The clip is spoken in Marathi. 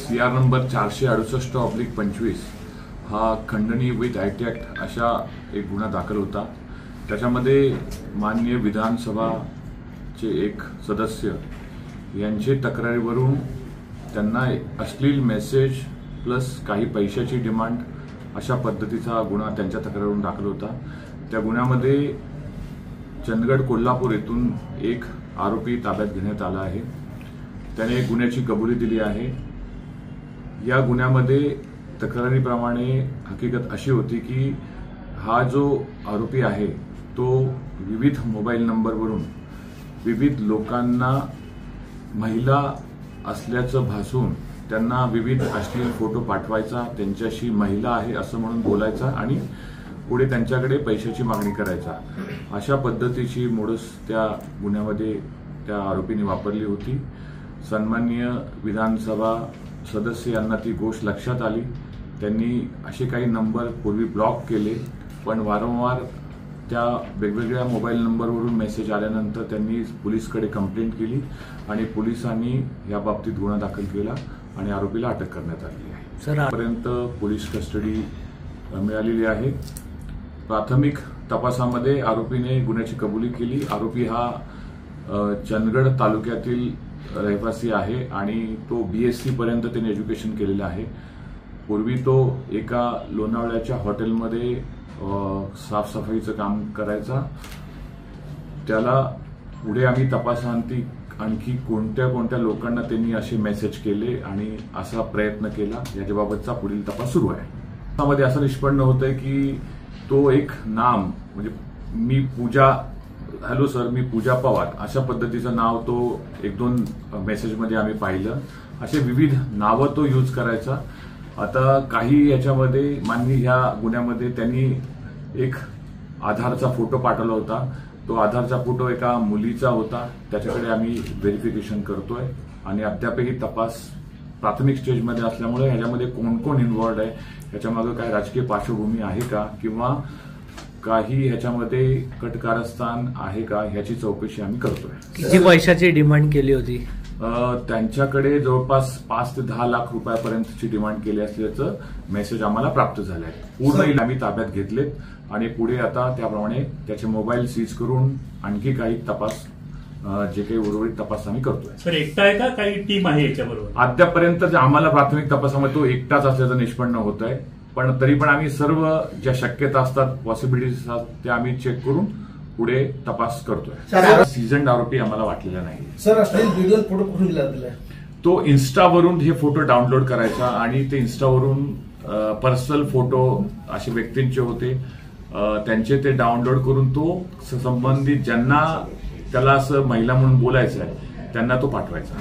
CR नंबर 468/25 हा खंडणी विथ आयटी ॲक्ट अशा एक गुन्हा दाखल होता। त्याच्यामध्ये माननीय विधानसभाचे एक सदस्य यांचे तक्रारीवरून त्यांना अश्लील मेसेज प्लस काही पैशाची डिमांड अशा पद्धतीचा गुन्हा त्यांच्या तक्रारीवरून दाखल होता। त्या गुन्ह्यामध्ये चंदगड कोल्हापूर येथून एक आरोपी ताब्यात घेण्यात आला आहे। त्याने गुन्ह्याची कबुली दिली आहे। या गुन्ह्यामध्ये तक्रारीप्रमाणे हकीकत अशी होती की हा जो आरोपी आहे तो विविध मोबाईल नंबरवरून विविध लोकांना महिला असल्याचं भासून त्यांना विविध अश्लील फोटो पाठवायचा, त्यांच्याशी महिला आहे असं म्हणून बोलायचा आणि पुढे त्यांच्याकडे पैशाची मागणी करायचा। अशा पद्धतीची मोडस त्या गुन्ह्यामध्ये त्या आरोपीने वापरली होती। सन्माननीय विधानसभा सदस्य यांना ती गोष्ट लक्षात आली। त्यांनी असे काही नंबर पूर्वी ब्लॉक केले, पण वारंवार त्या वेगवेगळ्या मोबाईल नंबरवरून मेसेज आल्यानंतर त्यांनी पोलिसकडे कंप्लेंट केली आणि पोलिसांनी या बाबतीत गुन्हा दाखल केला आणि आरोपीला अटक करण्यात आली आहे। सरापर्यंत पोलीस कस्टडी मिळालेली आहे। प्राथमिक तपासामध्ये आरोपीने गुन्ह्याची कबुली केली। आरोपी हा चंदगड तालुक्यातील रहिवासी आहे आणि तो BSc पर्यंत त्याने एज्युकेशन केलेलं आहे। पूर्वी तो एका लोणावळ्याच्या हॉटेलमध्ये साफसफाईचं काम करायचा। त्याला पुढे आम्ही तपासांती आणखी कोणत्या कोणत्या लोकांना त्यांनी असे मेसेज केले आणि असा प्रयत्न केला याच्याबाबतचा पुढील तपास सुरू आहे। त्यामध्ये असं निष्पन्न होतंय की तो एक नाम म्हणजे मी पूजा, हॅलो सर मी पूजा पवार अशा पद्धतीचं नाव तो एक दोन मेसेजमध्ये आम्ही पाहिलं। असे विविध नावं तो यूज करायचा। आता काही याच्यामध्ये ह्या गुन्ह्यामध्ये त्यांनी एक आधारचा फोटो पाठवला होता। तो आधारचा फोटो एका मुलीचा होता। त्याच्याकडे आम्ही व्हेरिफिकेशन करतोय आणि अद्यापही तपास प्राथमिक स्टेजमध्ये असल्यामुळे ह्याच्यामध्ये कोण कोण इन्व्हॉल्ड आहे, ह्याच्यामागे काय राजकीय पार्श्वभूमी आहे का किंवा काही ह्याच्यामध्ये कटकारस्थान आहे का ह्याची चौकशी आम्ही करतोय। किती पैशाची डिमांड केली होती? त्यांच्याकडे जवळपास 5 ते 10 लाख रुपयापर्यंतची डिमांड केली असल्याचं मेसेज आम्हाला प्राप्त झालं आहे। पूर्ण आम्ही ताब्यात घेतलेत आणि पुढे आता त्याप्रमाणे त्याचे मोबाईल सीज करून आणखी काही तपास जे काही उर्वरित तपास आम्ही करतोय। सर एकटा आहे का काही टीम आहे याच्याबरोबर? अद्यापर्यंत आम्हाला प्राथमिक तपासामध्ये तो एकटाच असल्याचं निष्पन्न होत आहे, पण तरी पण आम्ही सर्व ज्या शक्यता असतात, पॉसिबिलिटीज असतात त्या आम्ही चेक करून पुढे तपास करतोय। सीझन्ड आरोपी आम्हाला वाटलेला नाही। सर असलेले व्हिडिओ फोटो कुठून दिलाय? तो इन्स्टावरून हे फोटो डाउनलोड करायचा आणि ते इन्स्टावरून पर्सनल फोटो असे व्यक्तींचे होते, त्यांचे ते डाउनलोड करून तो संबंधित ज्यांना त्याला असं महिला म्हणून बोलायचं आहे त्यांना तो पाठवायचा।